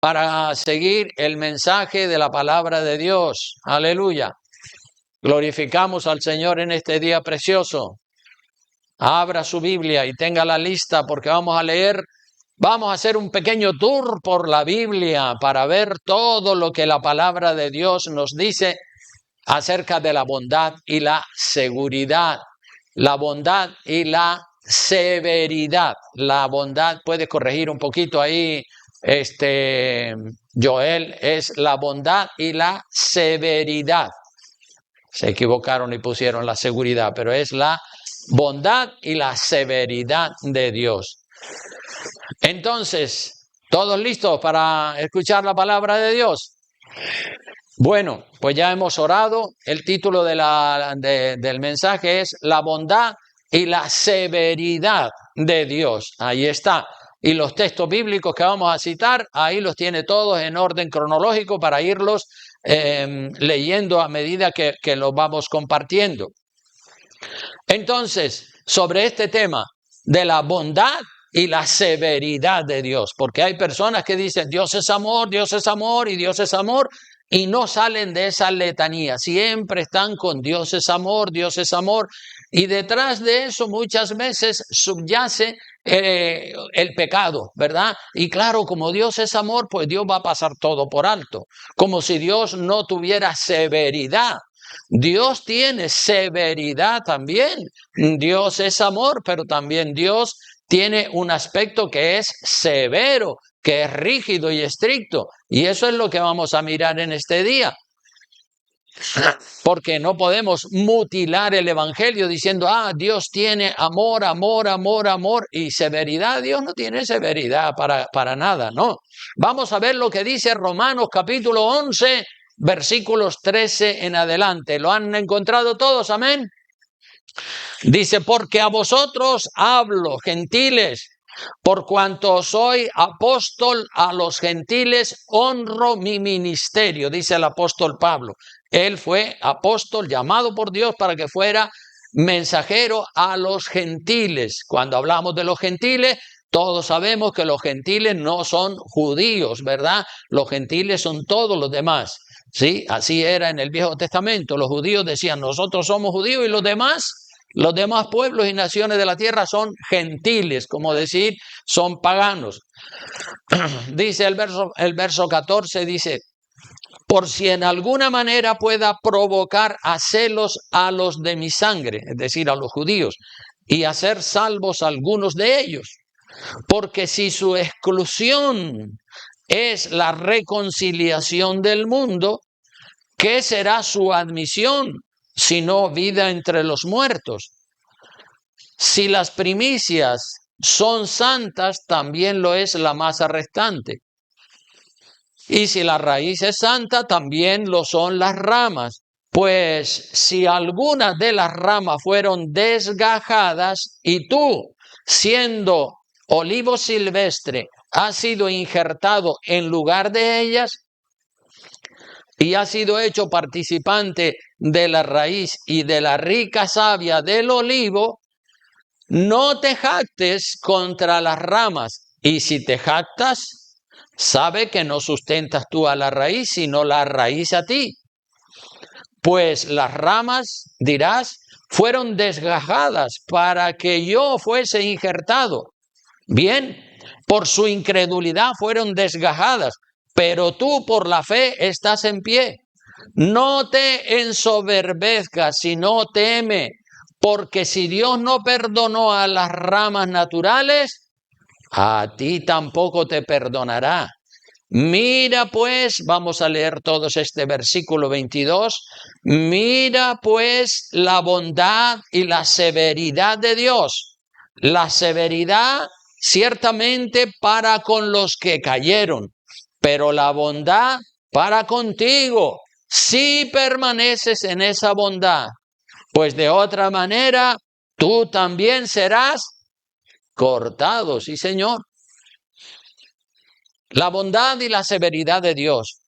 para seguir el mensaje de la palabra de Dios. Aleluya. Glorificamos al Señor en este día precioso. Abra su Biblia y tenga la lista porque vamos a leer, vamos a hacer un pequeño tour por la Biblia para ver todo lo que la palabra de Dios nos dice acerca de la bondad y la seguridad. La bondad y la severidad. La bondad, puede corregir un poquito ahí, Joel, es la bondad y la severidad. Se equivocaron y pusieron la seguridad, pero es la bondad y la severidad de Dios. Entonces, ¿todos listos para escuchar la palabra de Dios? Bueno, pues ya hemos orado. El título del mensaje es La bondad y la severidad de Dios. Ahí está. Y los textos bíblicos que vamos a citar, ahí los tiene todos en orden cronológico para irlos leyendo a medida que los vamos compartiendo. Entonces, sobre este tema de la bondad y la severidad de Dios, porque hay personas que dicen Dios es amor y Dios es amor, y no salen de esa letanía, siempre están con Dios es amor, y detrás de eso muchas veces subyace el pecado, ¿verdad? Y claro, como Dios es amor, pues Dios va a pasar todo por alto, como si Dios no tuviera severidad. Dios tiene severidad también. Dios es amor, pero también Dios tiene un aspecto que es severo, que es rígido y estricto. Y eso es lo que vamos a mirar en este día. Porque no podemos mutilar el evangelio diciendo, Dios tiene amor, y severidad. Dios no tiene severidad para nada, no. Vamos a ver lo que dice Romanos capítulo 11, versículos 13 en adelante. ¿Lo han encontrado todos? Amén. Dice, porque a vosotros hablo, gentiles, por cuanto soy apóstol a los gentiles, honro mi ministerio, dice el apóstol Pablo. Él fue apóstol llamado por Dios para que fuera mensajero a los gentiles. Cuando hablamos de los gentiles, todos sabemos que los gentiles no son judíos, ¿verdad? Los gentiles son todos los demás. Sí, así era en el Viejo Testamento. Los judíos decían, nosotros somos judíos y los demás pueblos y naciones de la tierra son gentiles, como decir, son paganos. Dice el verso 14, dice, por si en alguna manera pueda provocar a celos a los de mi sangre, es decir, a los judíos, y hacer salvos a algunos de ellos. Porque si su exclusión es la reconciliación del mundo, ¿qué será su admisión? Sino vida entre los muertos. Si las primicias son santas, también lo es la masa restante. Y si la raíz es santa, también lo son las ramas. Pues si algunas de las ramas fueron desgajadas y tú, siendo olivo silvestre, has sido injertado en lugar de ellas, y ha sido hecho participante de la raíz y de la rica savia del olivo, no te jactes contra las ramas. Y si te jactas, sabe que no sustentas tú a la raíz, sino la raíz a ti. Pues las ramas, dirás, fueron desgajadas para que yo fuese injertado. Bien, por su incredulidad fueron desgajadas, pero tú por la fe estás en pie. No te ensoberbezcas, sino teme, porque si Dios no perdonó a las ramas naturales, a ti tampoco te perdonará. Mira pues, vamos a leer todos este versículo 22, mira pues la bondad y la severidad de Dios. La severidad ciertamente para con los que cayeron, pero la bondad para contigo, si permaneces en esa bondad, pues de otra manera tú también serás cortado, sí Señor. La bondad y la severidad de Dios.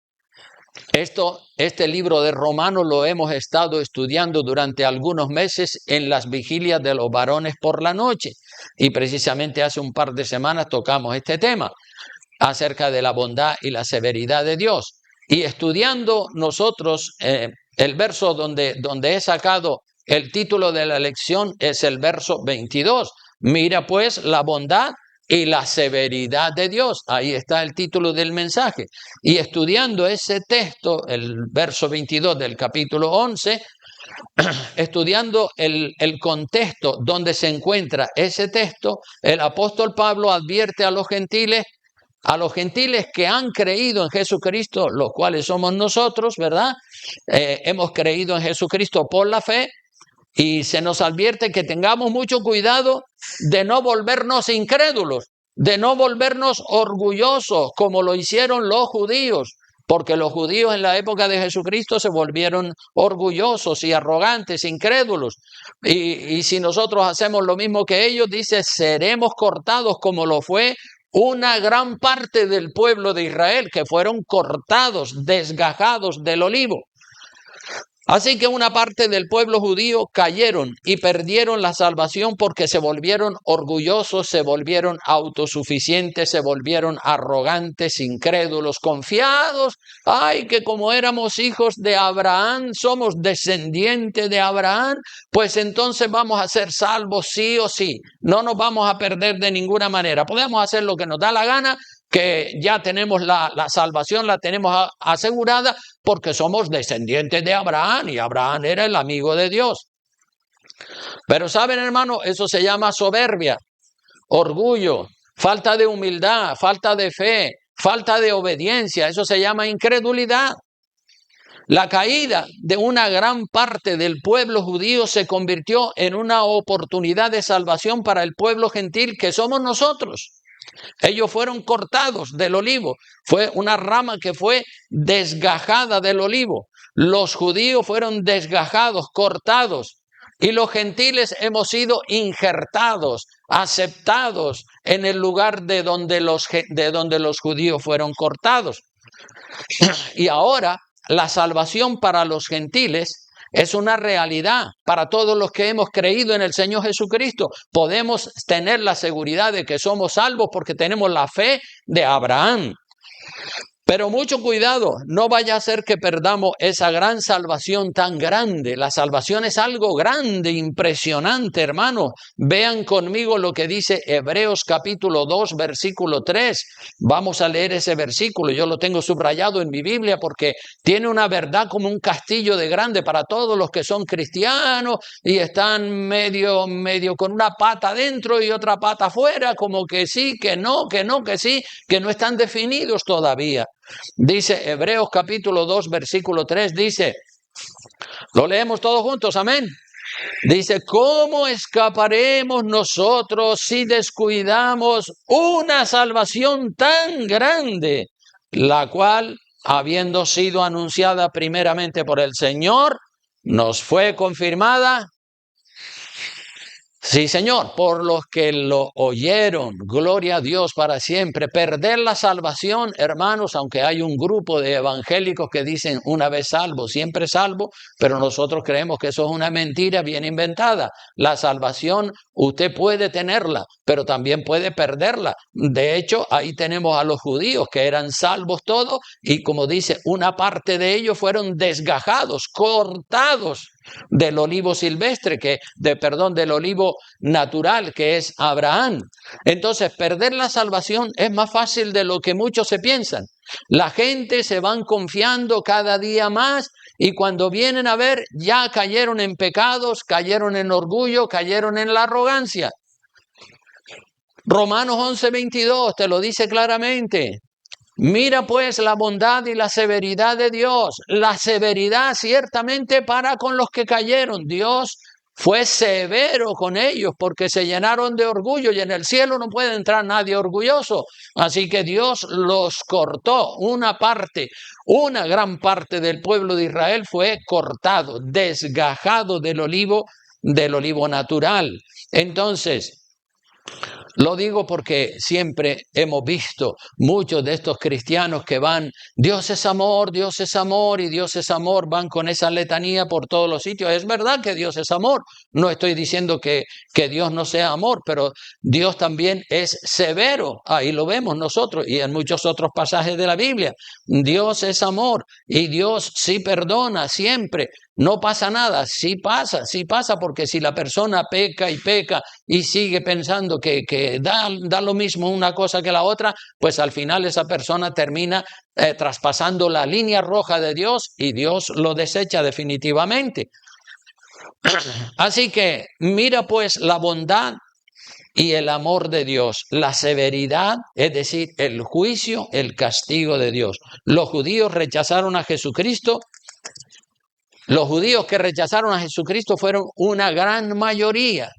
Este libro de Romanos lo hemos estado estudiando durante algunos meses en las vigilias de los varones por la noche. Y precisamente hace un par de semanas tocamos este tema. acerca de la bondad y la severidad de Dios. Y estudiando nosotros el verso donde he sacado el título de la lección es el verso 22. Mira pues la bondad y la severidad de Dios. Ahí está el título del mensaje. Y estudiando ese texto, el verso 22 del capítulo 11, estudiando el contexto donde se encuentra ese texto, el apóstol Pablo advierte a los gentiles que han creído en Jesucristo, los cuales somos nosotros, ¿verdad? Hemos creído en Jesucristo por la fe, y se nos advierte que tengamos mucho cuidado de no volvernos incrédulos, de no volvernos orgullosos como lo hicieron los judíos, porque los judíos en la época de Jesucristo se volvieron orgullosos y arrogantes, incrédulos. Y si nosotros hacemos lo mismo que ellos, dice, seremos cortados como lo fue una gran parte del pueblo de Israel, que fueron cortados, desgajados del olivo. Así que una parte del pueblo judío cayeron y perdieron la salvación porque se volvieron orgullosos, se volvieron autosuficientes, se volvieron arrogantes, incrédulos, confiados. Ay, que como éramos hijos de Abraham, somos descendientes de Abraham, pues entonces vamos a ser salvos sí o sí. No nos vamos a perder de ninguna manera. Podemos hacer lo que nos da la gana, que ya tenemos la salvación, la tenemos asegurada porque somos descendientes de Abraham y Abraham era el amigo de Dios. Pero saben, hermano, eso se llama soberbia, orgullo, falta de humildad, falta de fe, falta de obediencia, eso se llama incredulidad. La caída de una gran parte del pueblo judío se convirtió en una oportunidad de salvación para el pueblo gentil que somos nosotros. Ellos fueron cortados del olivo, fue una rama que fue desgajada del olivo. Los judíos fueron desgajados, cortados, y los gentiles hemos sido injertados, aceptados en el lugar de donde los judíos fueron cortados. Y ahora la salvación para los gentiles es una realidad para todos los que hemos creído en el Señor Jesucristo. Podemos tener la seguridad de que somos salvos porque tenemos la fe de Abraham. Pero mucho cuidado, no vaya a ser que perdamos esa gran salvación tan grande. La salvación es algo grande, impresionante, hermano. Vean conmigo lo que dice Hebreos capítulo 2, versículo 3. Vamos a leer ese versículo. Yo lo tengo subrayado en mi Biblia porque tiene una verdad como un castillo de grande para todos los que son cristianos y están medio con una pata adentro y otra pata afuera, como que sí, que no, que sí, que no están definidos todavía. Dice Hebreos capítulo 2 versículo 3, dice, lo leemos todos juntos, amén. Dice, ¿cómo escaparemos nosotros si descuidamos una salvación tan grande, la cual, habiendo sido anunciada primeramente por el Señor, nos fue confirmada? Sí, Señor, por los que lo oyeron, gloria a Dios para siempre. Perder la salvación, hermanos, aunque hay un grupo de evangélicos que dicen una vez salvo, siempre salvo, pero nosotros creemos que eso es una mentira bien inventada. La salvación usted puede tenerla, pero también puede perderla. De hecho, ahí tenemos a los judíos que eran salvos todos y como dice, una parte de ellos fueron desgajados, cortados del olivo silvestre, del olivo natural que es Abraham. Entonces, perder la salvación es más fácil de lo que muchos se piensan. La gente se van confiando cada día más y cuando vienen a ver ya cayeron en pecados, cayeron en orgullo, cayeron en la arrogancia. Romanos 11:22 te lo dice claramente. Mira pues la bondad y la severidad de Dios. La severidad ciertamente para con los que cayeron. Dios fue severo con ellos porque se llenaron de orgullo y en el cielo no puede entrar nadie orgulloso. Así que Dios los cortó. Una gran parte del pueblo de Israel fue cortado, desgajado del olivo natural. Entonces, Lo digo porque siempre hemos visto muchos de estos cristianos que van, Dios es amor y Dios es amor, van con esa letanía por todos los sitios. Es verdad que Dios es amor, no estoy diciendo que Dios no sea amor, pero Dios también es severo, ahí lo vemos nosotros y en muchos otros pasajes de la Biblia. Dios es amor y Dios sí perdona siempre. No pasa nada, sí pasa, porque si la persona peca y sigue pensando que da lo mismo una cosa que la otra, pues al final esa persona termina traspasando la línea roja de Dios y Dios lo desecha definitivamente. Así que mira pues la bondad y el amor de Dios, la severidad, es decir, el juicio, el castigo de Dios. Los judíos rechazaron a Jesucristo. Los judíos que rechazaron a Jesucristo fueron una gran mayoría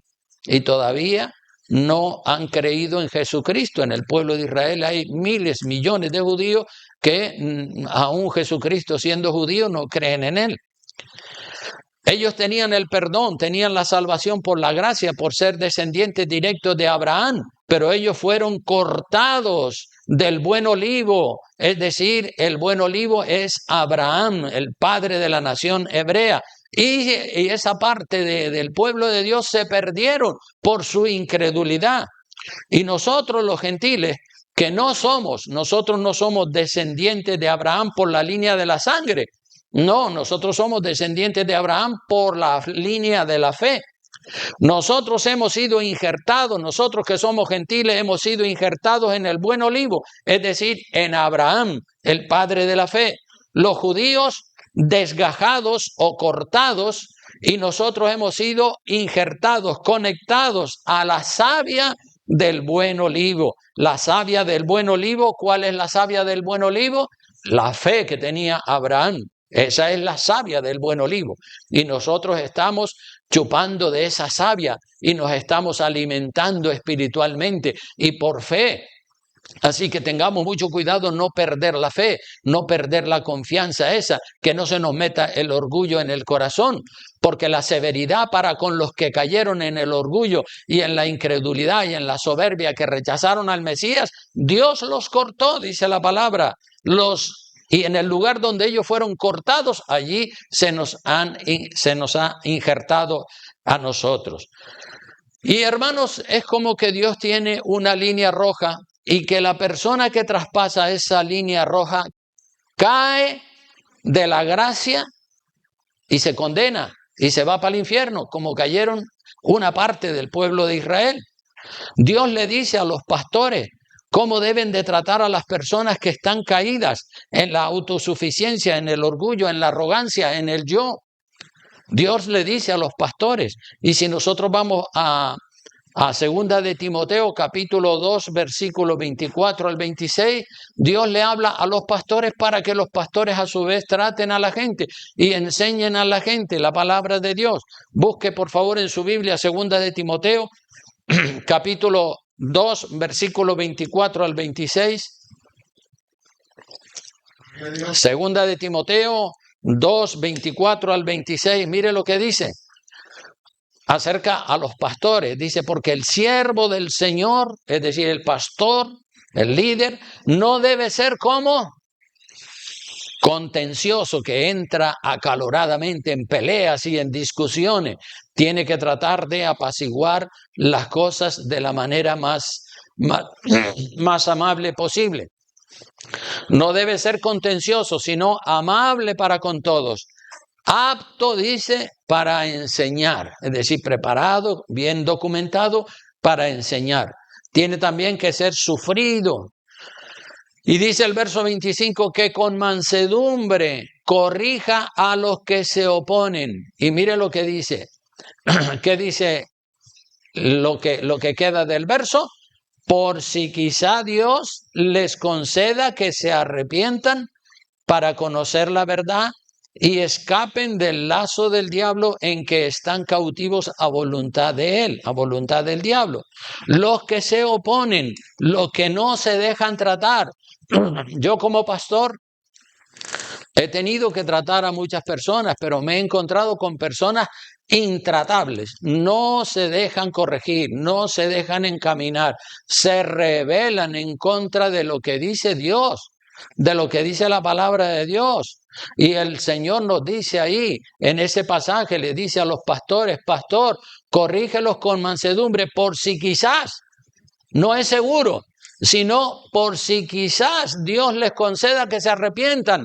y todavía no han creído en Jesucristo. En el pueblo de Israel hay miles, millones de judíos que aún Jesucristo siendo judío no creen en él. Ellos tenían el perdón, tenían la salvación por la gracia, por ser descendientes directos de Abraham, pero ellos fueron cortados del buen olivo, es decir, el buen olivo es Abraham, el padre de la nación hebrea, y esa parte del pueblo de Dios se perdieron por su incredulidad. Y nosotros los gentiles, que nosotros no somos descendientes de Abraham por la línea de la sangre, no, nosotros somos descendientes de Abraham por la línea de la fe. Nosotros hemos sido injertados, nosotros que somos gentiles hemos sido injertados en el buen olivo, es decir, en Abraham, el padre de la fe. Los judíos desgajados o cortados y nosotros hemos sido injertados, conectados a la savia del buen olivo. La savia del buen olivo, ¿cuál es la savia del buen olivo? La fe que tenía Abraham. Esa es la savia del buen olivo y nosotros estamos chupando de esa savia y nos estamos alimentando espiritualmente y por fe. Así que tengamos mucho cuidado no perder la fe, no perder la confianza esa, que no se nos meta el orgullo en el corazón, porque la severidad para con los que cayeron en el orgullo y en la incredulidad y en la soberbia que rechazaron al Mesías, Dios los cortó, dice la palabra, y en el lugar donde ellos fueron cortados, allí se nos ha injertado a nosotros. Y hermanos, es como que Dios tiene una línea roja y que la persona que traspasa esa línea roja cae de la gracia y se condena y se va para el infierno, como cayeron una parte del pueblo de Israel. Dios le dice a los pastores cómo deben de tratar a las personas que están caídas en la autosuficiencia, en el orgullo, en la arrogancia, en el yo. Dios le dice a los pastores, y si nosotros vamos a segunda de Timoteo, capítulo 2, versículos 24 al 26, Dios le habla a los pastores para que los pastores a su vez traten a la gente y enseñen a la gente la palabra de Dios. Busque por favor en su Biblia segunda de Timoteo, capítulo 2, versículo 24 al 26. Segunda de Timoteo 2, 24 al 26. Mire lo que dice acerca a los pastores. Dice, porque el siervo del Señor, es decir, el pastor, el líder, no debe ser como contencioso, que entra acaloradamente en peleas y en discusiones. Tiene que tratar de apaciguar las cosas de la manera más amable posible. No debe ser contencioso, sino amable para con todos. Apto, dice, para enseñar, es decir, preparado, bien documentado para enseñar. Tiene también que ser sufrido. Y dice el verso 25 que con mansedumbre corrija a los que se oponen. Y mire lo que dice. ¿Qué dice lo que queda del verso? Por si quizá Dios les conceda que se arrepientan para conocer la verdad y escapen del lazo del diablo en que están cautivos a voluntad de él, a voluntad del diablo. Los que se oponen, los que no se dejan tratar. Yo como pastor he tenido que tratar a muchas personas, pero me he encontrado con personas intratables, no se dejan corregir, no se dejan encaminar, se rebelan en contra de lo que dice Dios, de lo que dice la palabra de Dios. Y el Señor nos dice ahí, en ese pasaje, le dice a los pastores: pastor, corrígelos con mansedumbre, por si quizás, no es seguro, sino por si quizás Dios les conceda que se arrepientan.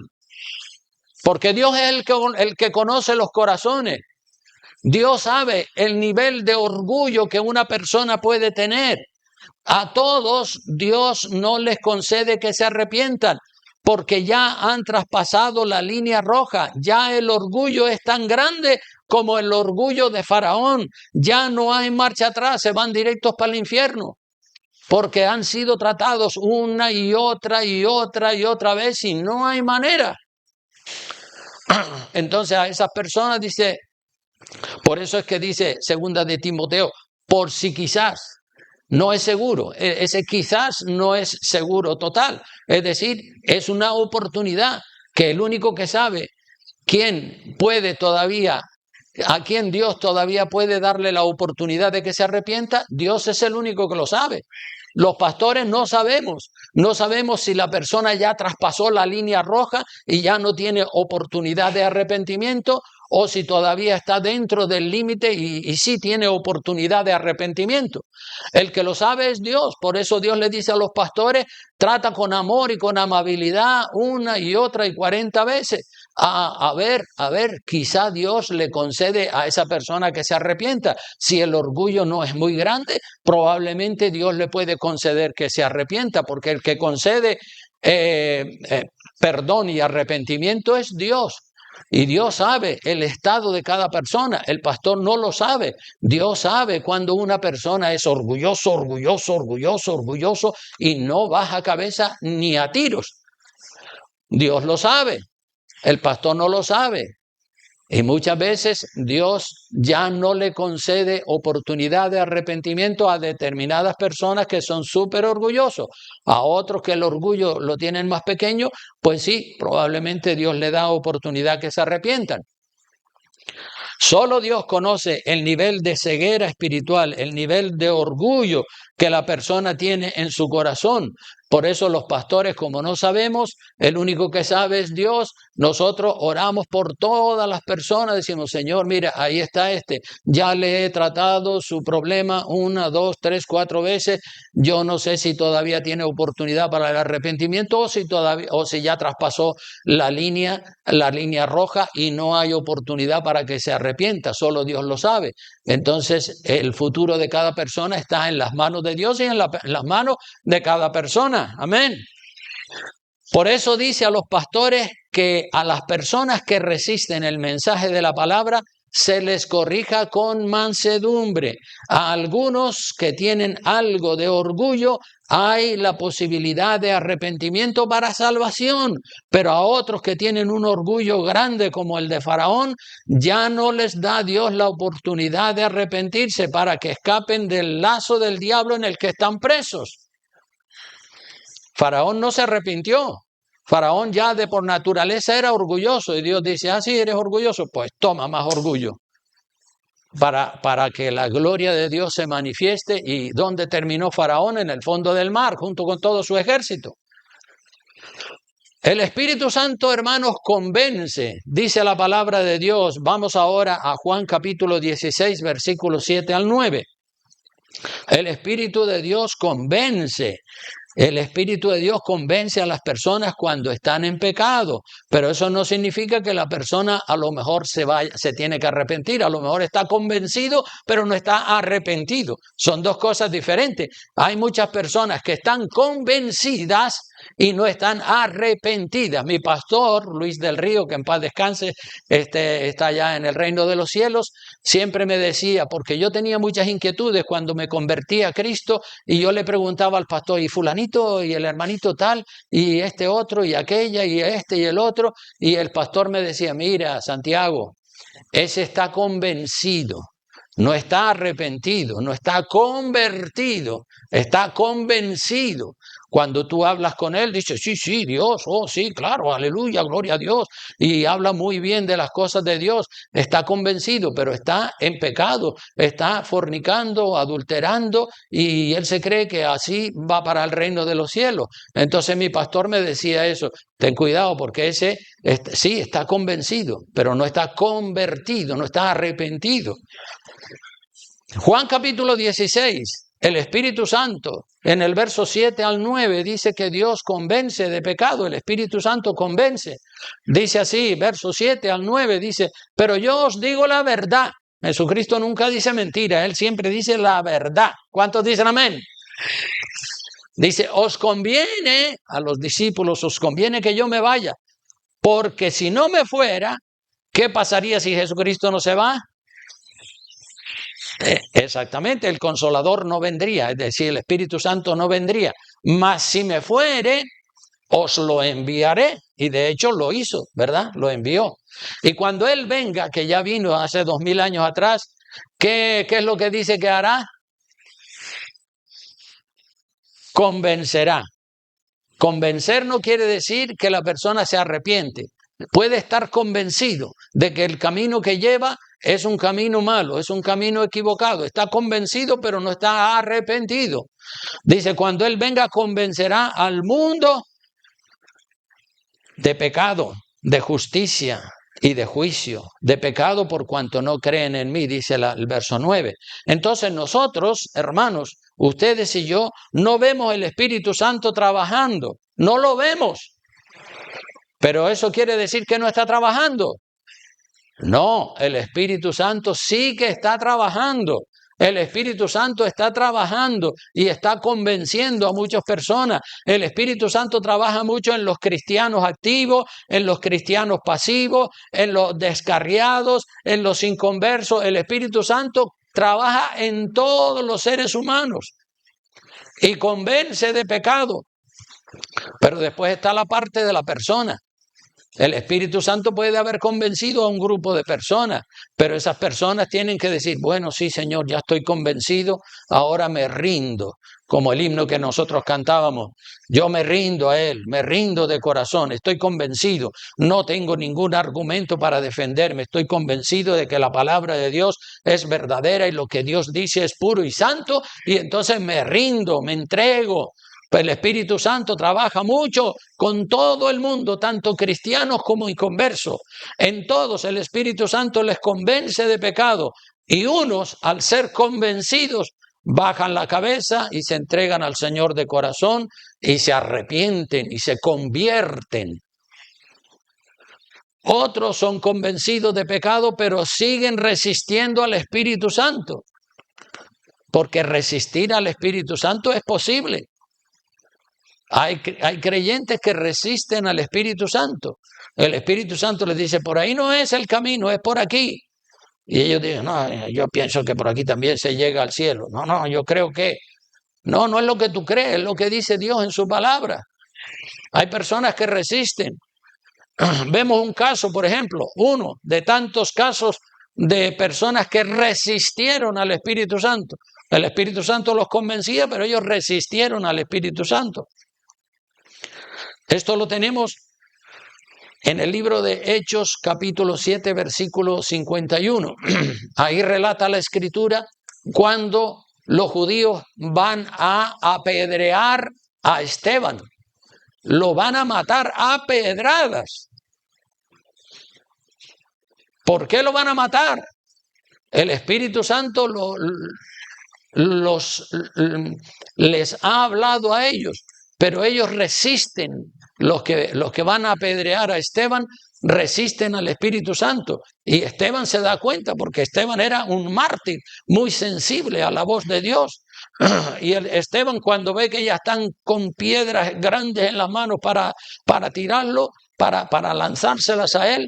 Porque Dios es el que conoce los corazones. Dios sabe el nivel de orgullo que una persona puede tener. A todos Dios no les concede que se arrepientan, porque ya han traspasado la línea roja. Ya el orgullo es tan grande como el orgullo de Faraón. Ya no hay marcha atrás, se van directos para el infierno, porque han sido tratados una y otra y otra y otra vez y no hay manera. Entonces a esas personas dice, por eso es que dice segunda de Timoteo, por si quizás, no es seguro, ese quizás no es seguro total, es decir, es una oportunidad que el único que sabe quién puede todavía, a quien Dios todavía puede darle la oportunidad de que se arrepienta, Dios es el único que lo sabe. Los pastores no sabemos si la persona ya traspasó la línea roja y ya no tiene oportunidad de arrepentimiento, o si todavía está dentro del límite y sí tiene oportunidad de arrepentimiento. El que lo sabe es Dios. Por eso Dios le dice a los pastores: trata con amor y con amabilidad una y otra y 40 veces. A ver, quizá Dios le concede a esa persona que se arrepienta. Si el orgullo no es muy grande, probablemente Dios le puede conceder que se arrepienta, porque el que concede perdón y arrepentimiento es Dios. Y Dios sabe el estado de cada persona. El pastor no lo sabe. Dios sabe cuando una persona es orgulloso y no baja cabeza ni a tiros. Dios lo sabe. El pastor no lo sabe. Y muchas veces Dios ya no le concede oportunidad de arrepentimiento a determinadas personas que son súper orgullosos. A otros que el orgullo lo tienen más pequeño, pues sí, probablemente Dios le da oportunidad que se arrepientan. Solo Dios conoce el nivel de ceguera espiritual, el nivel de orgullo que la persona tiene en su corazón. Por eso los pastores, como no sabemos, el único que sabe es Dios. Nosotros oramos por todas las personas, decimos: Señor, mira, ahí está ya le he tratado su problema 1, 2, 3, 4 veces, yo no sé si todavía tiene oportunidad para el arrepentimiento o si ya traspasó la línea roja y no hay oportunidad para que se arrepienta, solo Dios lo sabe. Entonces el futuro de cada persona está en las manos de Dios y en las manos de cada persona. Amén. Por eso dice a los pastores que a las personas que resisten el mensaje de la palabra se les corrija con mansedumbre. A algunos que tienen algo de orgullo hay la posibilidad de arrepentimiento para salvación, pero a otros que tienen un orgullo grande como el de Faraón, ya no les da Dios la oportunidad de arrepentirse para que escapen del lazo del diablo en el que están presos. Faraón no se arrepintió. Faraón ya de por naturaleza era orgulloso y Dios dice: sí, eres orgulloso, pues toma más orgullo para que la gloria de Dios se manifieste. ¿Y dónde terminó Faraón? En el fondo del mar, junto con todo su ejército. El Espíritu Santo, hermanos, convence, dice la palabra de Dios. Vamos ahora a Juan capítulo 16, versículos 7 al 9. El Espíritu de Dios convence. El Espíritu de Dios convence a las personas cuando están en pecado, pero eso no significa que la persona a lo mejor se tiene que arrepentir. A lo mejor está convencido, pero no está arrepentido. Son dos cosas diferentes. Hay muchas personas que están convencidas y no están arrepentidas. Mi pastor, Luis del Río, que en paz descanse, está allá en el reino de los cielos, siempre me decía, porque yo tenía muchas inquietudes cuando me convertí a Cristo, y yo le preguntaba al pastor: y fulanito, y el hermanito tal, y este otro, y aquella, y este y el otro, y el pastor me decía: mira, Santiago, ese está convencido. No está arrepentido, no está convertido, está convencido. Cuando tú hablas con él, dice, sí, sí, Dios, oh, sí, claro, aleluya, gloria a Dios. Y habla muy bien de las cosas de Dios. Está convencido, pero está en pecado, está fornicando, adulterando, y él se cree que así va para el reino de los cielos. Entonces mi pastor me decía eso, ten cuidado porque ese sí está convencido, pero no está convertido, no está arrepentido. Juan capítulo 16, el Espíritu Santo, en el verso 7 al 9, dice que Dios convence de pecado, el Espíritu Santo convence. Dice así, verso 7 al 9, dice, pero yo os digo la verdad. Jesucristo nunca dice mentira, Él siempre dice la verdad. ¿Cuántos dicen amén? Dice, os conviene, a los discípulos, os conviene que yo me vaya, porque si no me fuera, ¿qué pasaría si Jesucristo no se va? Exactamente, el Consolador no vendría, es decir, el Espíritu Santo no vendría. Mas si me fuere, os lo enviaré. Y de hecho lo hizo, ¿verdad? Lo envió. Y cuando Él venga, que ya vino hace 2000 años atrás, ¿qué es lo que dice que hará? Convencerá. Convencer no quiere decir que la persona se arrepiente. Puede estar convencido de que el camino que lleva es un camino malo, es un camino equivocado. Está convencido, pero no está arrepentido. Dice, cuando Él venga, convencerá al mundo de pecado, de justicia y de juicio. De pecado por cuanto no creen en mí, dice el verso 9. Entonces nosotros, hermanos, ustedes y yo, no vemos el Espíritu Santo trabajando. No lo vemos. Pero eso quiere decir que no está trabajando. No, el Espíritu Santo sí que está trabajando. El Espíritu Santo está trabajando y está convenciendo a muchas personas. El Espíritu Santo trabaja mucho en los cristianos activos, en los cristianos pasivos, en los descarriados, en los inconversos. El Espíritu Santo trabaja en todos los seres humanos y convence de pecado. Pero después está la parte de la persona. El Espíritu Santo puede haber convencido a un grupo de personas, pero esas personas tienen que decir, bueno, sí, Señor, ya estoy convencido, ahora me rindo, como el himno que nosotros cantábamos. Yo me rindo a Él, me rindo de corazón, estoy convencido, no tengo ningún argumento para defenderme, estoy convencido de que la palabra de Dios es verdadera y lo que Dios dice es puro y santo, y entonces me rindo, me entrego. Pues el Espíritu Santo trabaja mucho con todo el mundo, tanto cristianos como inconversos. En todos el Espíritu Santo les convence de pecado y unos, al ser convencidos, bajan la cabeza y se entregan al Señor de corazón y se arrepienten y se convierten. Otros son convencidos de pecado, pero siguen resistiendo al Espíritu Santo, porque resistir al Espíritu Santo es posible. Hay creyentes que resisten al Espíritu Santo. El Espíritu Santo les dice, por ahí no es el camino, es por aquí. Y ellos dicen, no, yo pienso que por aquí también se llega al cielo. No, yo creo que... No es lo que tú crees, es lo que dice Dios en su palabra. Hay personas que resisten. Vemos un caso, por ejemplo, uno de tantos casos de personas que resistieron al Espíritu Santo. El Espíritu Santo los convencía, pero ellos resistieron al Espíritu Santo. Esto lo tenemos en el libro de Hechos, capítulo 7, versículo 51. Ahí relata la Escritura cuando los judíos van a apedrear a Esteban. Lo van a matar a pedradas. ¿Por qué lo van a matar? El Espíritu Santo les ha hablado a ellos, pero ellos resisten. Los que van a apedrear a Esteban resisten al Espíritu Santo. Y Esteban se da cuenta porque Esteban era un mártir muy sensible a la voz de Dios. Y Esteban, cuando ve que ya están con piedras grandes en las manos para tirarlo, para lanzárselas a él,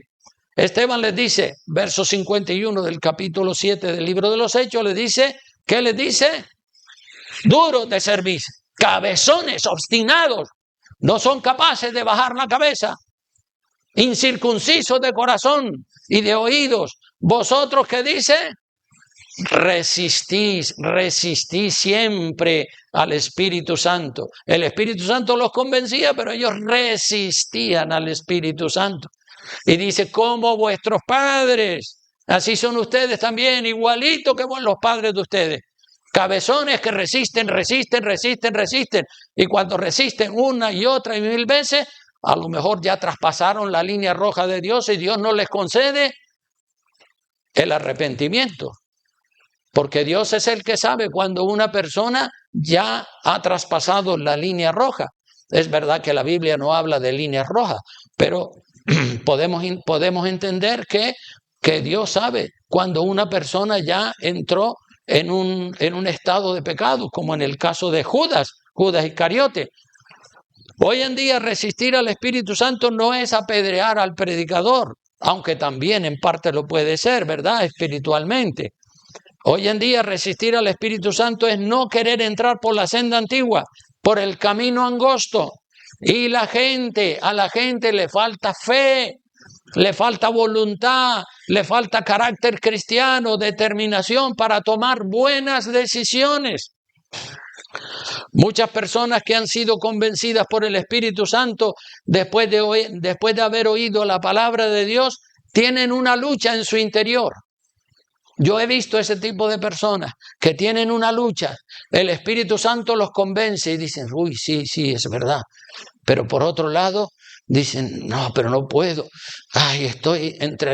Esteban les dice, verso 51 del capítulo 7 del libro de los Hechos, les dice, ¿qué les dice? Duros de cerviz, cabezones, obstinados, no son capaces de bajar la cabeza, incircuncisos de corazón y de oídos. ¿Vosotros qué dice? resistí siempre al Espíritu Santo. El Espíritu Santo los convencía, pero ellos resistían al Espíritu Santo. Y dice, como vuestros padres, así son ustedes también, igualito que los padres de ustedes. Cabezones que resisten. Y cuando resisten una y otra y 1000 veces, a lo mejor ya traspasaron la línea roja de Dios y Dios no les concede el arrepentimiento. Porque Dios es el que sabe cuando una persona ya ha traspasado la línea roja. Es verdad que la Biblia no habla de líneas rojas, pero podemos entender que Dios sabe cuando una persona ya entró en un estado de pecado, como en el caso de Judas Iscariote. Hoy en día resistir al Espíritu Santo no es apedrear al predicador, aunque también en parte lo puede ser, ¿verdad? Espiritualmente. Hoy en día resistir al Espíritu Santo es no querer entrar por la senda antigua, por el camino angosto. Y a la gente le falta fe, le falta voluntad, le falta carácter cristiano, determinación para tomar buenas decisiones. Muchas personas que han sido convencidas por el Espíritu Santo después de haber oído la palabra de Dios, tienen una lucha en su interior. Yo he visto ese tipo de personas que tienen una lucha. El Espíritu Santo los convence y dicen, uy, sí, es verdad. Pero por otro lado, dicen, no, pero no puedo. Ay, estoy entre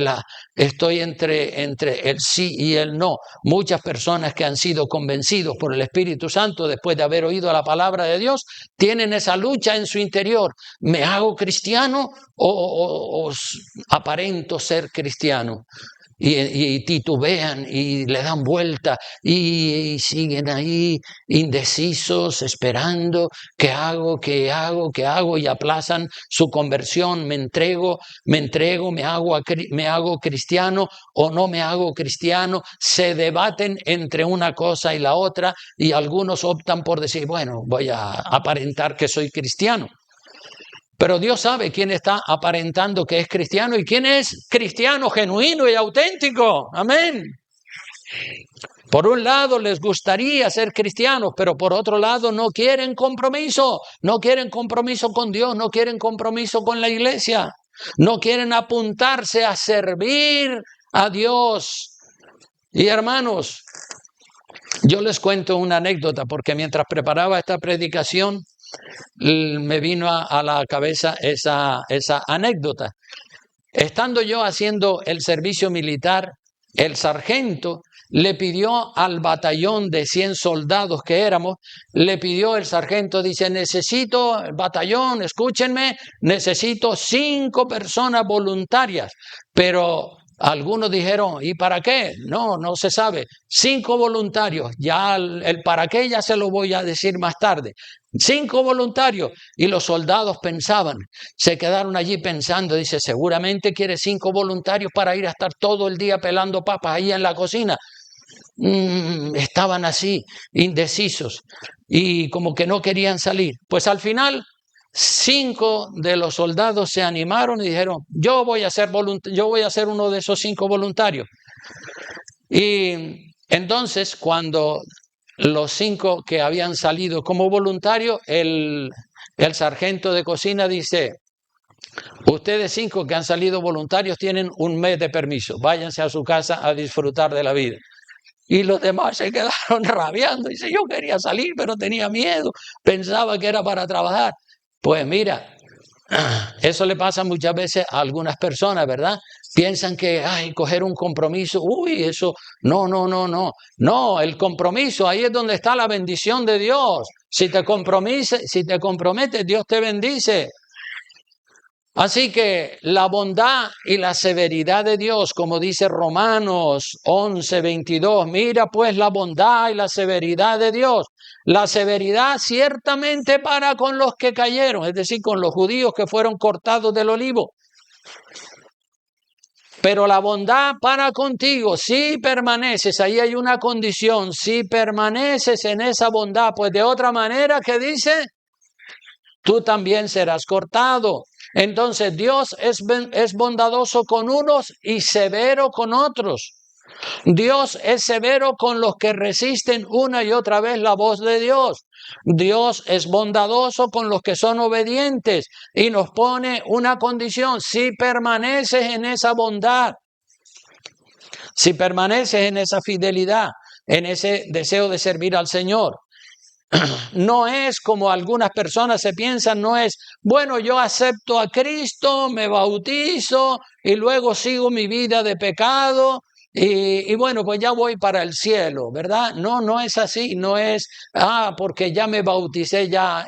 el sí y el no. Muchas personas que han sido convencidos por el Espíritu Santo después de haber oído la palabra de Dios, tienen esa lucha en su interior. ¿Me hago cristiano o aparento ser cristiano? Y titubean y le dan vuelta y siguen ahí indecisos, esperando qué hago, y aplazan su conversión. Me entrego, me hago cristiano o no me hago cristiano. Se debaten entre una cosa y la otra y algunos optan por decir, bueno, voy a aparentar que soy cristiano. Pero Dios sabe quién está aparentando que es cristiano y quién es cristiano genuino y auténtico. Amén. Por un lado les gustaría ser cristianos, pero por otro lado no quieren compromiso. No quieren compromiso con Dios, no quieren compromiso con la iglesia. No quieren apuntarse a servir a Dios. Y hermanos, yo les cuento una anécdota porque mientras preparaba esta predicación, me vino a la cabeza esa anécdota. Estando yo haciendo el servicio militar, el sargento le pidió al batallón de 100 soldados que éramos, le pidió el sargento, dice, necesito, batallón, escúchenme, necesito 5 personas voluntarias, pero algunos dijeron, ¿y para qué? No se sabe. 5 voluntarios, ya el para qué ya se lo voy a decir más tarde. 5 voluntarios. Y los soldados pensaban, se quedaron allí pensando, dice, seguramente quiere 5 voluntarios para ir a estar todo el día pelando papas ahí en la cocina. Estaban así, indecisos, y como que no querían salir. Pues al final 5 de los soldados se animaron y dijeron, yo voy a ser uno de esos 5 voluntarios. Y entonces cuando los 5 que habían salido como voluntarios, el sargento de cocina dice, ustedes 5 que han salido voluntarios tienen 1 mes de permiso, váyanse a su casa a disfrutar de la vida. Y los demás se quedaron rabiando. Dice, yo quería salir, pero tenía miedo, pensaba que era para trabajar. Pues mira, eso le pasa muchas veces a algunas personas, ¿verdad? Piensan que, coger un compromiso, eso, no. No, el compromiso, ahí es donde está la bendición de Dios. Si te comprometes, Dios te bendice. Así que la bondad y la severidad de Dios, como dice Romanos 11:22, mira pues la bondad y la severidad de Dios. La severidad ciertamente para con los que cayeron, es decir, con los judíos que fueron cortados del olivo. Pero la bondad para contigo, si permaneces, ahí hay una condición, si permaneces en esa bondad, pues de otra manera, ¿qué dice? Tú también serás cortado. Entonces Dios es bondadoso con unos y severo con otros. Dios es severo con los que resisten una y otra vez la voz de Dios. Dios es bondadoso con los que son obedientes y nos pone una condición: si permaneces en esa bondad, si permaneces en esa fidelidad, en ese deseo de servir al Señor. No es como algunas personas se piensan, no es, bueno, yo acepto a Cristo, me bautizo y luego sigo mi vida de pecado y bueno, pues ya voy para el cielo, ¿verdad? No, no es así, no es, porque ya me bauticé, ya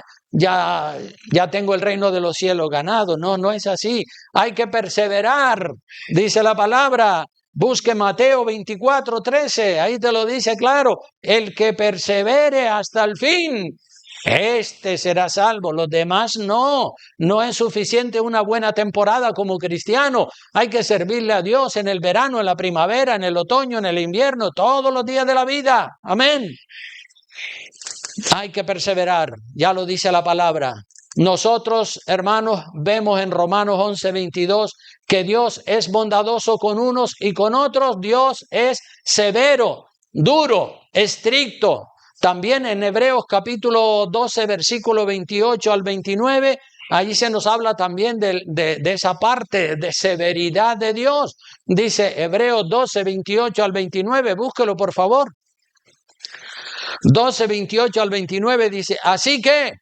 tengo el reino de los cielos ganado. No, no es así. Hay que perseverar, dice la palabra. Busque Mateo 24:13, ahí te lo dice claro: el que persevere hasta el fin, este será salvo. Los demás no. No es suficiente una buena temporada como cristiano. Hay que servirle a Dios en el verano, en la primavera, en el otoño, en el invierno, todos los días de la vida. Amén. Hay que perseverar, ya lo dice la palabra. Nosotros, hermanos, vemos en Romanos 11:22 que Dios es bondadoso con unos y con otros. Dios es severo, duro, estricto. También en Hebreos capítulo 12, versículo 28 al 29, allí se nos habla también de esa parte de severidad de Dios. Dice Hebreos 12, 28 al 29, búsquelo por favor. 12, 28 al 29 dice: así que,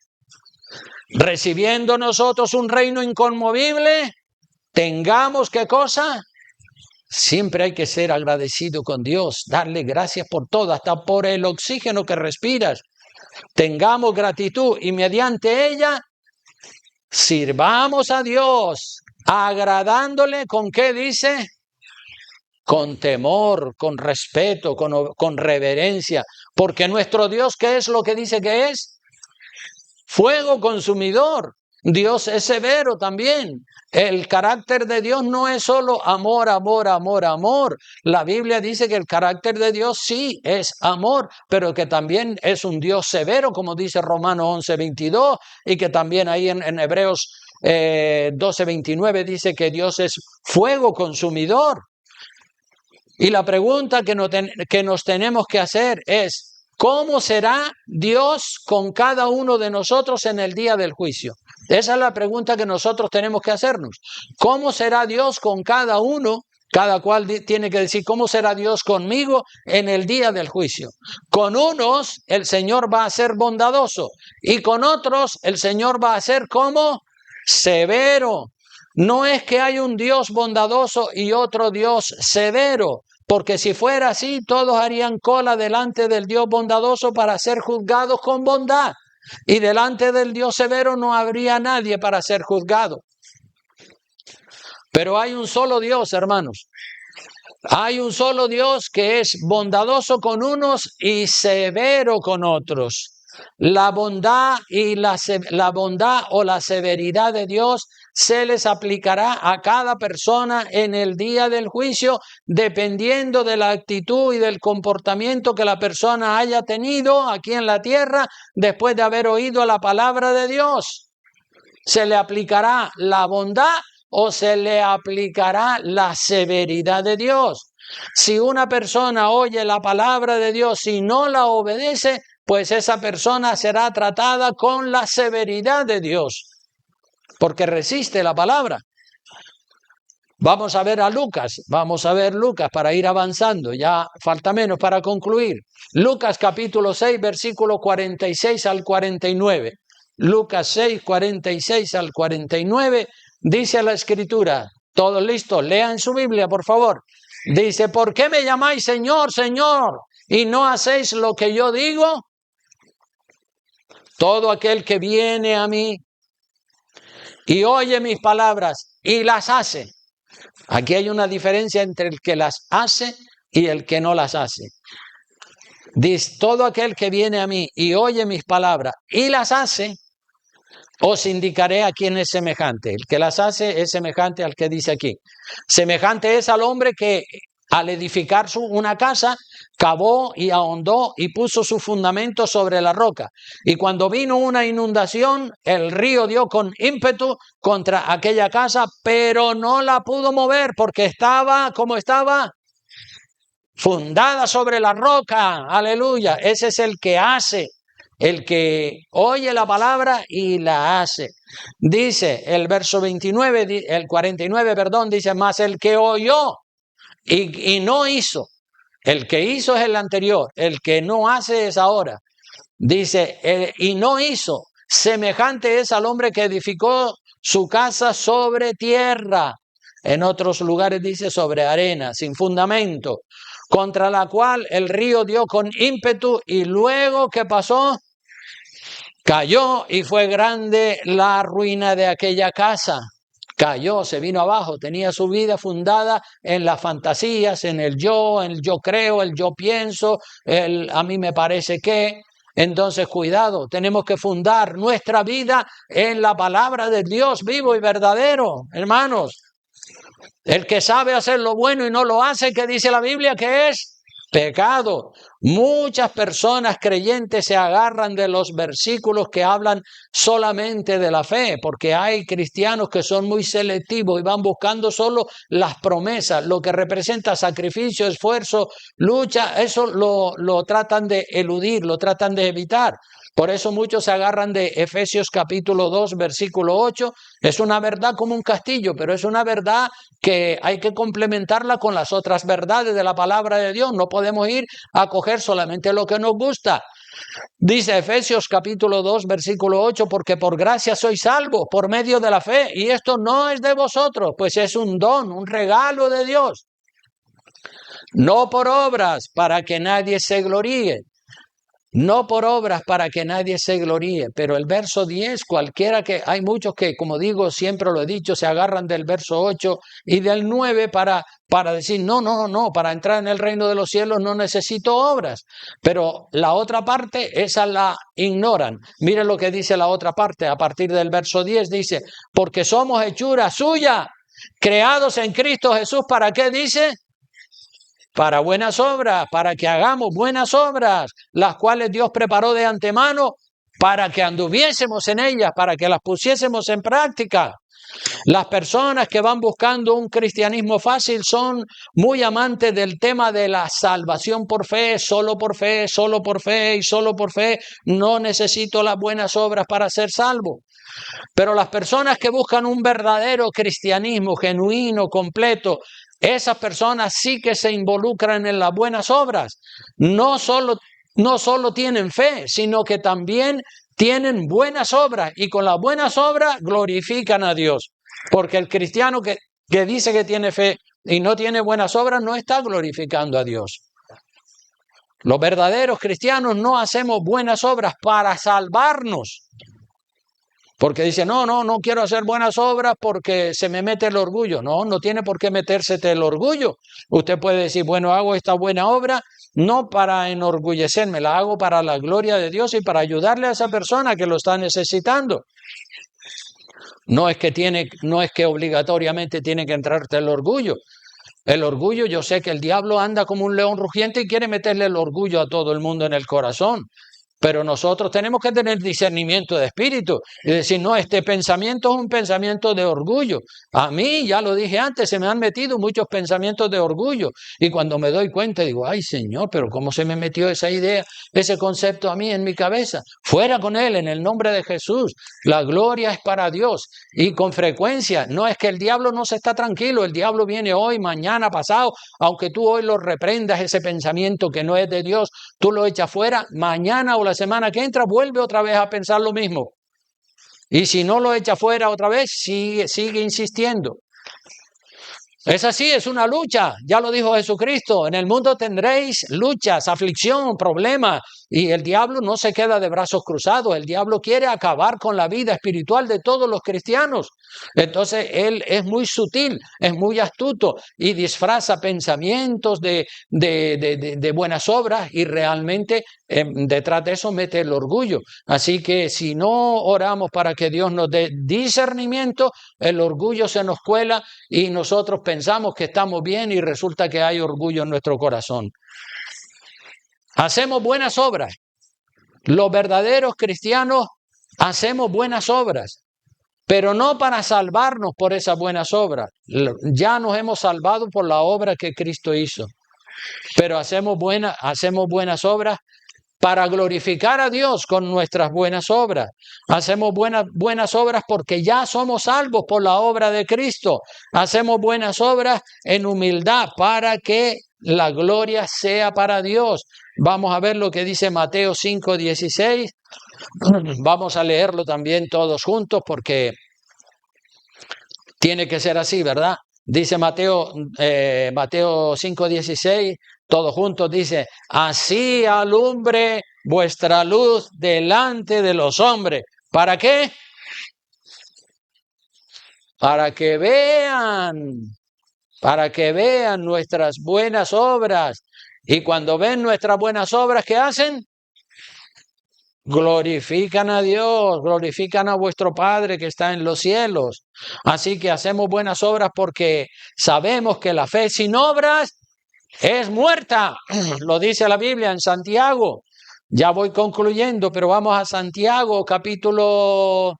recibiendo nosotros un reino inconmovible, tengamos, ¿qué cosa? Siempre hay que ser agradecido con Dios, darle gracias por todo, hasta por el oxígeno que respiras. Tengamos gratitud y mediante ella sirvamos a Dios, agradándole, ¿con qué dice? Con temor, con respeto, con reverencia, porque nuestro Dios, ¿qué es lo que dice que es? Fuego consumidor. Dios es severo también. El carácter de Dios no es solo amor, amor, amor, amor. La Biblia dice que el carácter de Dios sí es amor, pero que también es un Dios severo, como dice Romanos 11:22, y que también ahí en Hebreos 12:29 dice que Dios es fuego consumidor. Y la pregunta que nos tenemos que hacer es: ¿cómo será Dios con cada uno de nosotros en el día del juicio? Esa es la pregunta que nosotros tenemos que hacernos. ¿Cómo será Dios con cada uno? Cada cual tiene que decir: ¿cómo será Dios conmigo en el día del juicio? Con unos el Señor va a ser bondadoso y con otros el Señor va a ser como severo. No es que hay un Dios bondadoso y otro Dios severo, porque si fuera así, todos harían cola delante del Dios bondadoso para ser juzgados con bondad, y delante del Dios severo no habría nadie para ser juzgado. Pero hay un solo Dios, hermanos. Hay un solo Dios que es bondadoso con unos y severo con otros. La bondad y la bondad o la severidad de Dios se les aplicará a cada persona en el día del juicio, dependiendo de la actitud y del comportamiento que la persona haya tenido aquí en la tierra después de haber oído la palabra de Dios. Se le aplicará la bondad o se le aplicará la severidad de Dios. Si una persona oye la palabra de Dios y no la obedece, pues esa persona será tratada con la severidad de Dios, porque resiste la palabra. Vamos a ver Lucas para ir avanzando, ya falta menos para concluir. Lucas capítulo 6, versículo 46 al 49. Lucas 6, 46 al 49, dice la Escritura. ¿Todos listos? Lean su Biblia, por favor. Dice: ¿por qué me llamáis Señor, Señor, y no hacéis lo que yo digo? Todo aquel que viene a mí y oye mis palabras y las hace. Aquí hay una diferencia entre el que las hace y el que no las hace. Dice: todo aquel que viene a mí y oye mis palabras y las hace, os indicaré a quién es semejante. El que las hace es semejante al que dice aquí. Semejante es al hombre que al edificar una casa, cavó y ahondó y puso su fundamento sobre la roca. Y cuando vino una inundación, el río dio con ímpetu contra aquella casa, pero no la pudo mover porque estaba, ¿cómo estaba? fundada sobre la roca, aleluya. Ese es el que hace, el que oye la palabra y la hace. Dice el verso 29, el 49, perdón, dice, más el que oyó y no hizo. El que hizo es el anterior, el que no hace es ahora. Dice, y no hizo, semejante es al hombre que edificó su casa sobre tierra. En otros lugares dice sobre arena, sin fundamento, contra la cual el río dio con ímpetu y luego, ¿qué pasó? Cayó y fue grande la ruina de aquella casa. Cayó, se vino abajo, tenía su vida fundada en las fantasías, en el yo creo, el yo pienso, a mí me parece que. Entonces, cuidado, tenemos que fundar nuestra vida en la palabra de Dios vivo y verdadero, hermanos. El que sabe hacer lo bueno y no lo hace, ¿qué dice la Biblia? Que es pecado. Muchas personas creyentes se agarran de los versículos que hablan solamente de la fe, porque hay cristianos que son muy selectivos y van buscando solo las promesas, lo que representa sacrificio, esfuerzo, lucha, eso lo tratan de eludir, lo tratan de evitar. Por eso muchos se agarran de Efesios capítulo 2, versículo 8. Es una verdad como un castillo, pero es una verdad que hay que complementarla con las otras verdades de la palabra de Dios. No podemos ir a coger solamente lo que nos gusta. Dice Efesios capítulo 2, versículo 8, porque por gracia sois salvos por medio de la fe, y esto no es de vosotros, pues es un don, un regalo de Dios. No por obras, para que nadie se gloríe. No por obras para que nadie se gloríe, pero el verso 10, cualquiera que, hay muchos que, como digo, siempre lo he dicho, se agarran del verso 8 y del 9 para decir, no, para entrar en el reino de los cielos no necesito obras, pero la otra parte, esa la ignoran. Miren lo que dice la otra parte, a partir del verso 10 dice, porque somos hechura suya, creados en Cristo Jesús, ¿para qué dice? Para buenas obras, para que hagamos buenas obras, las cuales Dios preparó de antemano para que anduviésemos en ellas, para que las pusiésemos en práctica. Las personas que van buscando un cristianismo fácil son muy amantes del tema de la salvación por fe, solo por fe, solo por fe y solo por fe. No necesito las buenas obras para ser salvo. Pero las personas que buscan un verdadero cristianismo genuino, completo, esas personas sí que se involucran en las buenas obras. No solo tienen fe, sino que también tienen buenas obras y con las buenas obras glorifican a Dios. Porque el cristiano que dice que tiene fe y no tiene buenas obras no está glorificando a Dios. Los verdaderos cristianos no hacemos buenas obras para salvarnos. Porque dice, no quiero hacer buenas obras porque se me mete el orgullo. No tiene por qué metérsete el orgullo. Usted puede decir, bueno, hago esta buena obra no para enorgullecerme, la hago para la gloria de Dios y para ayudarle a esa persona que lo está necesitando. No es que obligatoriamente tiene que entrarte el orgullo. El orgullo, yo sé que el diablo anda como un león rugiente y quiere meterle el orgullo a todo el mundo en el corazón. Pero nosotros tenemos que tener discernimiento de espíritu y decir, no, este pensamiento es un pensamiento de orgullo. A mí, ya lo dije antes, se me han metido muchos pensamientos de orgullo. Y cuando me doy cuenta, digo, ay Señor, pero ¿cómo se me metió esa idea, ese concepto a mí en mi cabeza? Fuera con él, en el nombre de Jesús. La gloria es para Dios. Y con frecuencia, no es que el diablo no se está tranquilo, el diablo viene hoy, mañana, pasado, aunque tú hoy lo reprendas, ese pensamiento que no es de Dios, tú lo echas fuera, mañana o la semana que entra vuelve otra vez a pensar lo mismo. Y si no lo echa fuera otra vez, sigue insistiendo. Es así, es una lucha, ya lo dijo Jesucristo, en el mundo tendréis luchas, aflicción, problemas, y el diablo no se queda de brazos cruzados, el diablo quiere acabar con la vida espiritual de todos los cristianos. Entonces él es muy sutil, es muy astuto y disfraza pensamientos de buenas obras y realmente detrás de eso mete el orgullo. Así que si no oramos para que Dios nos dé discernimiento, el orgullo se nos cuela y nosotros pensamos que estamos bien y resulta que hay orgullo en nuestro corazón. Hacemos buenas obras. Los verdaderos cristianos hacemos buenas obras, pero no para salvarnos por esas buenas obras. Ya nos hemos salvado por la obra que Cristo hizo. pero hacemos buenas obras para glorificar a Dios con nuestras buenas obras. Hacemos buenas obras porque ya somos salvos por la obra de Cristo. Hacemos buenas obras en humildad para que la gloria sea para Dios. Vamos a ver lo que dice Mateo 5:16. Vamos a leerlo también todos juntos porque tiene que ser así, ¿verdad? Dice Mateo 5:16, todos juntos dice, así alumbre vuestra luz delante de los hombres. ¿Para qué? Para que vean nuestras buenas obras. Y cuando ven nuestras buenas obras, ¿qué hacen? Glorifican a Dios, glorifican a vuestro Padre que está en los cielos. Así que hacemos buenas obras porque sabemos que la fe sin obras es muerta. Lo dice la Biblia en Santiago. Ya voy concluyendo, pero vamos a Santiago, capítulo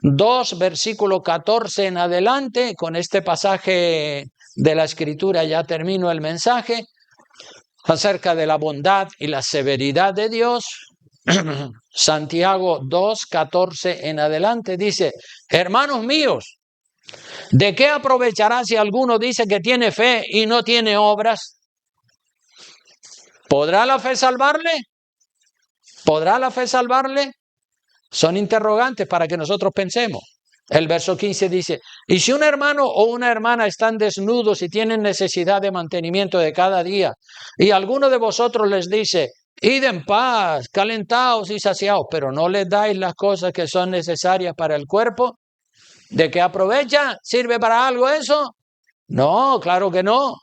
2, versículo 14 en adelante. Con este pasaje de la Escritura ya termino el mensaje acerca de la bondad y la severidad de Dios. Santiago 2, 14 en adelante dice, hermanos míos, ¿de qué aprovechará si alguno dice que tiene fe y no tiene obras? ¿Podrá la fe salvarle? ¿Podrá la fe salvarle? Son interrogantes para que nosotros pensemos. El verso 15 dice, y si un hermano o una hermana están desnudos y tienen necesidad de mantenimiento de cada día, y alguno de vosotros les dice, id en paz, calentaos y saciaos, pero no les dais las cosas que son necesarias para el cuerpo, ¿de qué aprovecha? ¿Sirve para algo eso? No, claro que no.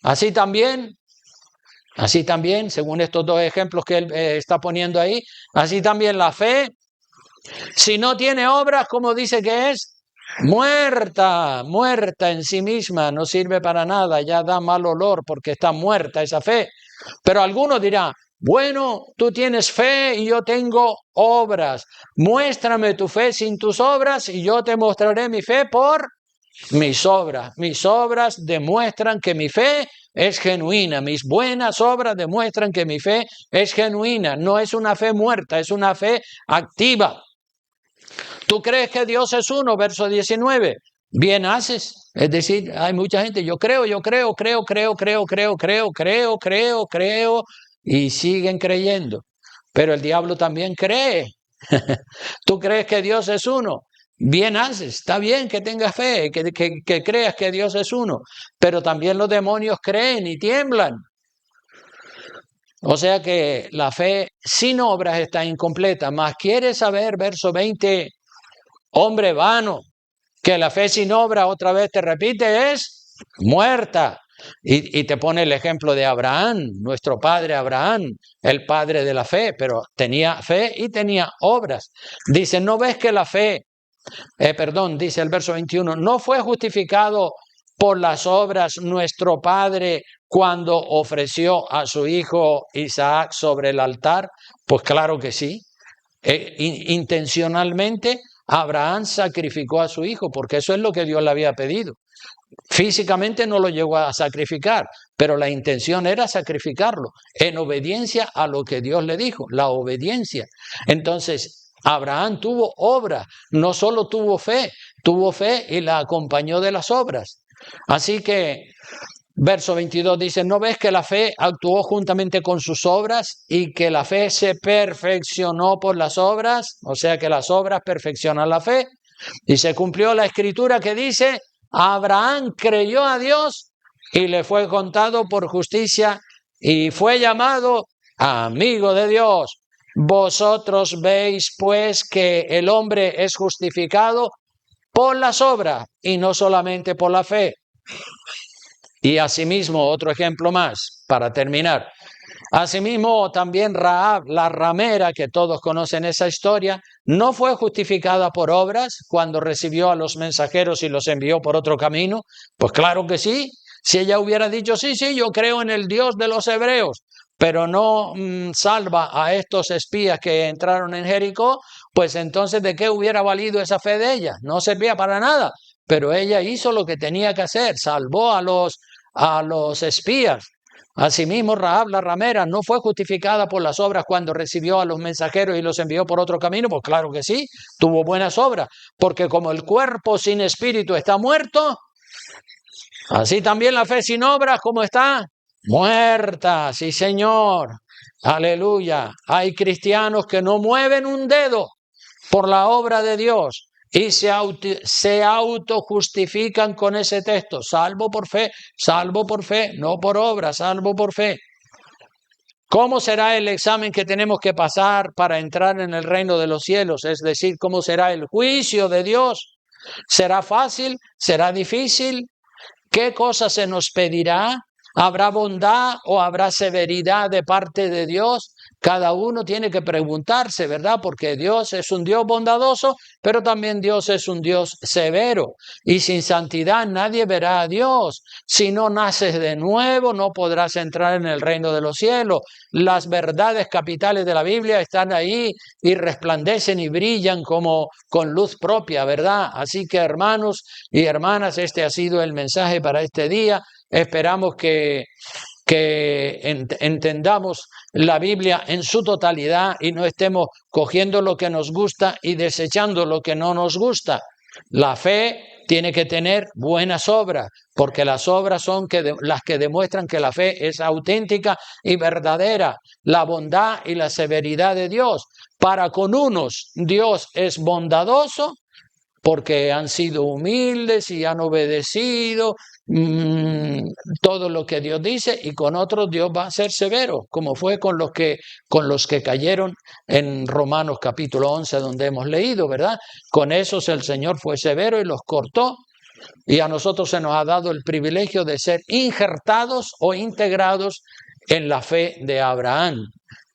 Así también, según estos dos ejemplos que él está poniendo ahí, así también la fe, si no tiene obras, ¿cómo dice que es? Muerta en sí misma, no sirve para nada, ya da mal olor porque está muerta esa fe. Pero alguno dirá, bueno, tú tienes fe y yo tengo obras. Muéstrame tu fe sin tus obras y yo te mostraré mi fe por mis obras. Mis obras demuestran que mi fe es genuina. Mis buenas obras demuestran que mi fe es genuina. No es una fe muerta, es una fe activa. ¿Tú crees que Dios es uno? Verso 19. Bien haces. Es decir, hay mucha gente, yo creo, y siguen creyendo. Pero el diablo también cree. ¿Tú crees que Dios es uno? Bien haces, está bien que tengas fe, que creas que Dios es uno, pero también los demonios creen y tiemblan. O sea que la fe sin obras está incompleta. Mas quiere saber, verso 20, hombre vano, que la fe sin obra, otra vez te repite, es muerta. Y te pone el ejemplo de Abraham, nuestro padre Abraham, el padre de la fe, pero tenía fe y tenía obras. Dice, ¿no ves que la fe, dice el verso 21, no fue justificado por las obras nuestro padre cuando ofreció a su hijo Isaac sobre el altar? Pues claro que sí. Intencionalmente Abraham sacrificó a su hijo porque eso es lo que Dios le había pedido. Físicamente no lo llegó a sacrificar, pero la intención era sacrificarlo en obediencia a lo que Dios le dijo, la obediencia. Entonces, Abraham tuvo obra, no solo tuvo fe y la acompañó de las obras. Así que, verso 22 dice, ¿no ves que la fe actuó juntamente con sus obras y que la fe se perfeccionó por las obras? O sea que las obras perfeccionan la fe. Y se cumplió la escritura que dice, Abraham creyó a Dios y le fue contado por justicia y fue llamado amigo de Dios. Vosotros veis pues que el hombre es justificado por las obras y no solamente por la fe. Y asimismo, otro ejemplo más para terminar. Asimismo, también Rahab, la ramera, que todos conocen esa historia, no fue justificada por obras cuando recibió a los mensajeros y los envió por otro camino. Pues claro que sí. Si ella hubiera dicho, sí, yo creo en el Dios de los hebreos, pero no salva a estos espías que entraron en Jericó, pues entonces ¿de qué hubiera valido esa fe de ella? No servía para nada. Pero ella hizo lo que tenía que hacer, salvó a los espías. Asimismo, Rahab la ramera no fue justificada por las obras cuando recibió a los mensajeros y los envió por otro camino. Pues claro que sí, tuvo buenas obras, porque como el cuerpo sin espíritu está muerto, así también la fe sin obras, ¿cómo está? Muerta, sí señor. Aleluya. Hay cristianos que no mueven un dedo por la obra de Dios y se autojustifican con ese texto, salvo por fe, no por obra, salvo por fe. ¿Cómo será el examen que tenemos que pasar para entrar en el reino de los cielos? Es decir, ¿cómo será el juicio de Dios? ¿Será fácil? ¿Será difícil? ¿Qué cosa se nos pedirá? ¿Habrá bondad o habrá severidad de parte de Dios? Cada uno tiene que preguntarse, ¿verdad? Porque Dios es un Dios bondadoso, pero también Dios es un Dios severo. Y sin santidad nadie verá a Dios. Si no naces de nuevo, no podrás entrar en el reino de los cielos. Las verdades capitales de la Biblia están ahí y resplandecen y brillan como con luz propia, ¿verdad? Así que, hermanos y hermanas, este ha sido el mensaje para este día. Esperamos que entendamos la Biblia en su totalidad y no estemos cogiendo lo que nos gusta y desechando lo que no nos gusta. La fe tiene que tener buenas obras, porque las obras son las que demuestran que la fe es auténtica y verdadera, la bondad y la severidad de Dios. Para con unos Dios es bondadoso, porque han sido humildes y han obedecido todo lo que Dios dice, y con otros Dios va a ser severo, como fue con los que cayeron en Romanos capítulo 11, donde hemos leído, ¿verdad? Con esos el Señor fue severo y los cortó, y a nosotros se nos ha dado el privilegio de ser injertados o integrados en la fe de Abraham,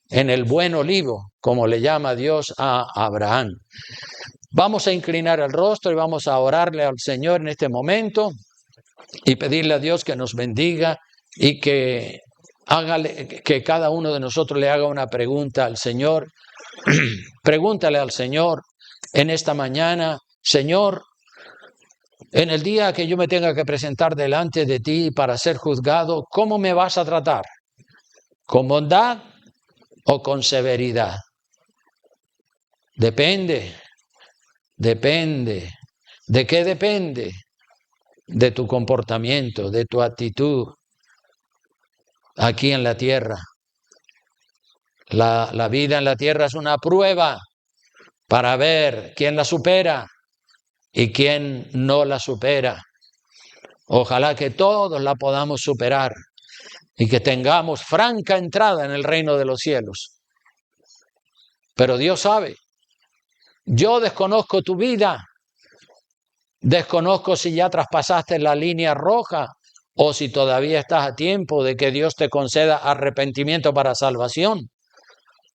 en el buen olivo, como le llama Dios a Abraham. Vamos a inclinar el rostro y vamos a orarle al Señor en este momento y pedirle a Dios que nos bendiga y que cada uno de nosotros le haga una pregunta al Señor. Pregúntale al Señor en esta mañana: Señor, en el día que yo me tenga que presentar delante de ti para ser juzgado, ¿cómo me vas a tratar? ¿Con bondad o con severidad? Depende. ¿De qué depende? De tu comportamiento, de tu actitud aquí en la tierra. La vida en la tierra es una prueba para ver quién la supera y quién no la supera. Ojalá que todos la podamos superar y que tengamos franca entrada en el reino de los cielos. Pero Dios sabe. Yo desconozco tu vida. Desconozco si ya traspasaste la línea roja o si todavía estás a tiempo de que Dios te conceda arrepentimiento para salvación.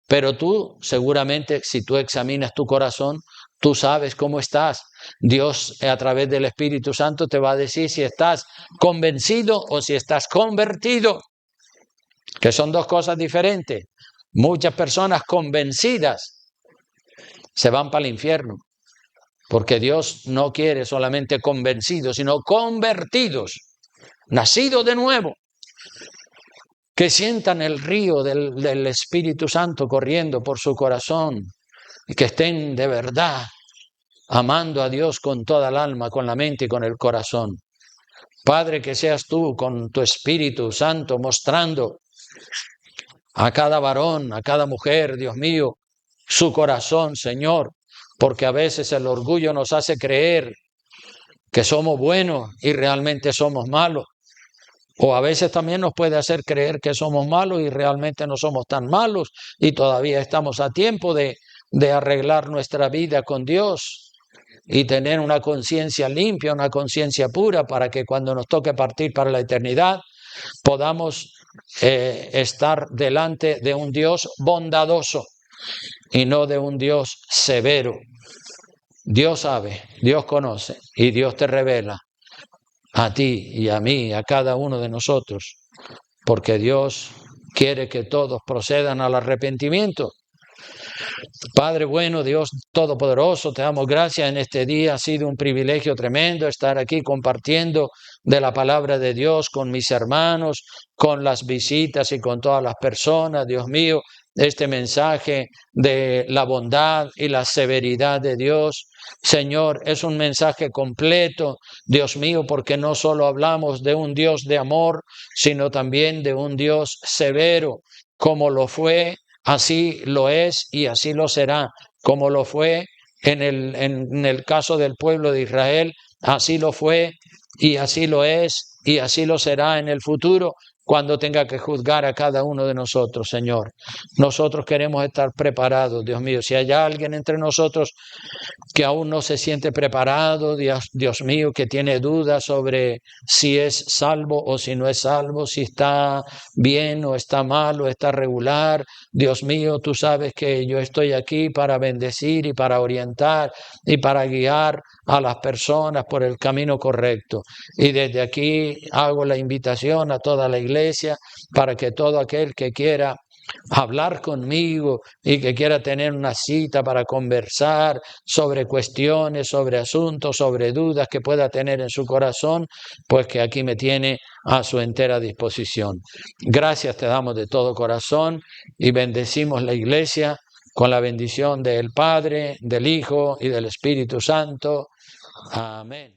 Pero tú, seguramente, si tú examinas tu corazón, tú sabes cómo estás. Dios, a través del Espíritu Santo, te va a decir si estás convencido o si estás convertido, que son dos cosas diferentes. Muchas personas convencidas se van para el infierno, porque Dios no quiere solamente convencidos, sino convertidos, nacidos de nuevo, que sientan el río del Espíritu Santo corriendo por su corazón y que estén de verdad amando a Dios con toda el alma, con la mente y con el corazón. Padre, que seas tú con tu Espíritu Santo mostrando a cada varón, a cada mujer, Dios mío, su corazón, Señor, porque a veces el orgullo nos hace creer que somos buenos y realmente somos malos. O a veces también nos puede hacer creer que somos malos y realmente no somos tan malos y todavía estamos a tiempo de arreglar nuestra vida con Dios y tener una conciencia limpia, una conciencia pura, para que cuando nos toque partir para la eternidad podamos estar delante de un Dios bondadoso y no de un Dios severo. Dios sabe, Dios conoce y Dios te revela a ti y a mí, a cada uno de nosotros, porque Dios quiere que todos procedan al arrepentimiento. Padre bueno, Dios Todopoderoso, te damos gracias en este día. Ha sido un privilegio tremendo estar aquí compartiendo de la palabra de Dios con mis hermanos, con las visitas y con todas las personas. Dios mío, este mensaje de la bondad y la severidad de Dios. Señor, es un mensaje completo, Dios mío, porque no solo hablamos de un Dios de amor, sino también de un Dios severo, como lo fue. Así lo es y así lo será, como lo fue en el caso del pueblo de Israel, así lo fue y así lo es y así lo será en el futuro cuando tenga que juzgar a cada uno de nosotros, Señor. Nosotros queremos estar preparados, Dios mío. Si hay alguien entre nosotros que aún no se siente preparado, Dios mío, que tiene dudas sobre si es salvo o si no es salvo, si está bien o está mal o está regular. Dios mío, tú sabes que yo estoy aquí para bendecir y para orientar y para guiar a las personas por el camino correcto. Y desde aquí hago la invitación a toda la iglesia para que todo aquel que quiera hablar conmigo y que quiera tener una cita para conversar sobre cuestiones, sobre asuntos, sobre dudas que pueda tener en su corazón, pues que aquí me tiene a su entera disposición. Gracias te damos de todo corazón y bendecimos la iglesia con la bendición del Padre, del Hijo y del Espíritu Santo. Amén.